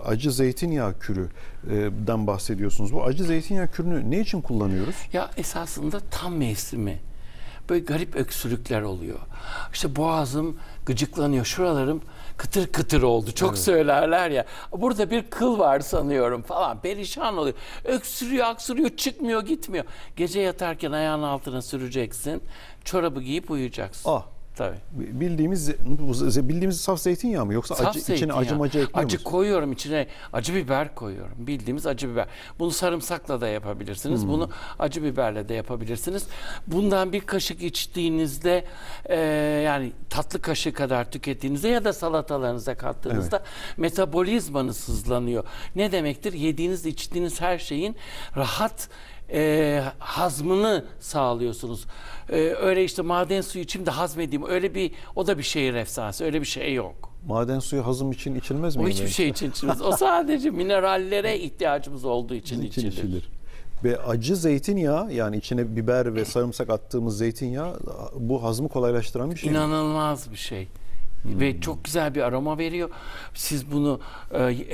Acı zeytinyağı kürüden bahsediyorsunuz. Bu acı zeytinyağı kürünü ne için kullanıyoruz? Ya esasında tam mevsimi. Böyle garip öksürükler oluyor. İşte boğazım gıcıklanıyor. Şuralarım kıtır kıtır oldu. Çok söylerler ya. Burada bir kıl var sanıyorum falan. Perişan oluyor. Öksürüyor, aksırıyor, çıkmıyor, gitmiyor. Gece yatarken ayağın altına süreceksin. Çorabı giyip uyuyacaksın. Ah. Tabii. Bildiğimiz saf zeytinyağı mı yoksa Saf içine acı macı ekliyor musunuz? Acı koyuyorum içine, acı biber koyuyorum. Bildiğimiz acı biber. Bunu sarımsakla da yapabilirsiniz. Bunu acı biberle de yapabilirsiniz. Bundan bir kaşık içtiğinizde yani tatlı kaşığı kadar tükettiğinizde ya da salatalarınıza kattığınızda metabolizmanız hızlanıyor. Ne demektir? Yediğiniz, içtiğiniz her şeyin rahat hazmını sağlıyorsunuz. Öyle işte maden suyu içeyim de hazmedeyim. O da bir şehir efsanesi. Öyle bir şey yok. Maden suyu hazım için içilmez mi? O hiçbir şey için içilmez. O sadece minerallere ihtiyacımız olduğu için içilir. Ve acı zeytinyağı, yani içine biber ve sarımsak attığımız zeytinyağı, bu hazmı kolaylaştıran bir şey. İnanılmaz bir şey. Ve çok güzel bir aroma veriyor. Siz bunu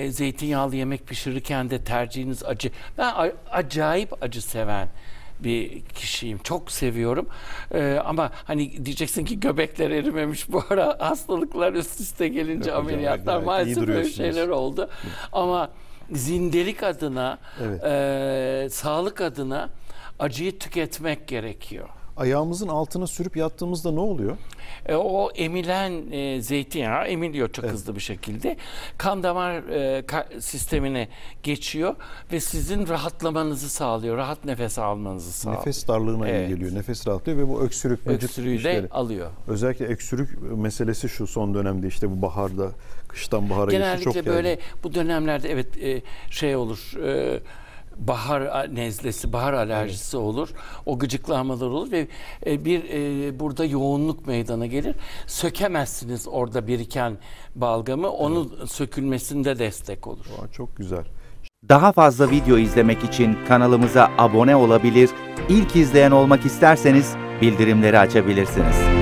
zeytinyağlı yemek pişirirken de tercihiniz acı. Ben acayip acı seven bir kişiyim. Çok seviyorum. Ama hani diyeceksin ki göbekler erimemiş bu ara, hastalıklar üst üste gelince ameliyatlar maalesef böyle şeyler oldu. Ama zindelik adına, sağlık adına acıyı tüketmek gerekiyor. Ayağımızın altına sürüp yattığımızda ne oluyor? O emilen zeytinyağı emiliyor çok hızlı bir şekilde. Kan damar sistemine geçiyor ve sizin rahatlamanızı sağlıyor. Rahat nefes almanızı sağlıyor. Nefes darlığına iyi geliyor. Nefes rahatlıyor ve bu öksürüğü de alıyor. Özellikle öksürük meselesi şu son dönemde, işte bu baharda, kıştan bahara geçti, çok genellikle böyle bu dönemlerde şey olur. Bahar nezlesi, bahar alerjisi olur. O gıcıklamalar olur ve burada yoğunluk meydana gelir. Sökemezsiniz orada biriken balgamı. Onun sökülmesinde destek olur. Çok güzel. Daha fazla video izlemek için kanalımıza abone olabilir, ilk izleyen olmak isterseniz bildirimleri açabilirsiniz.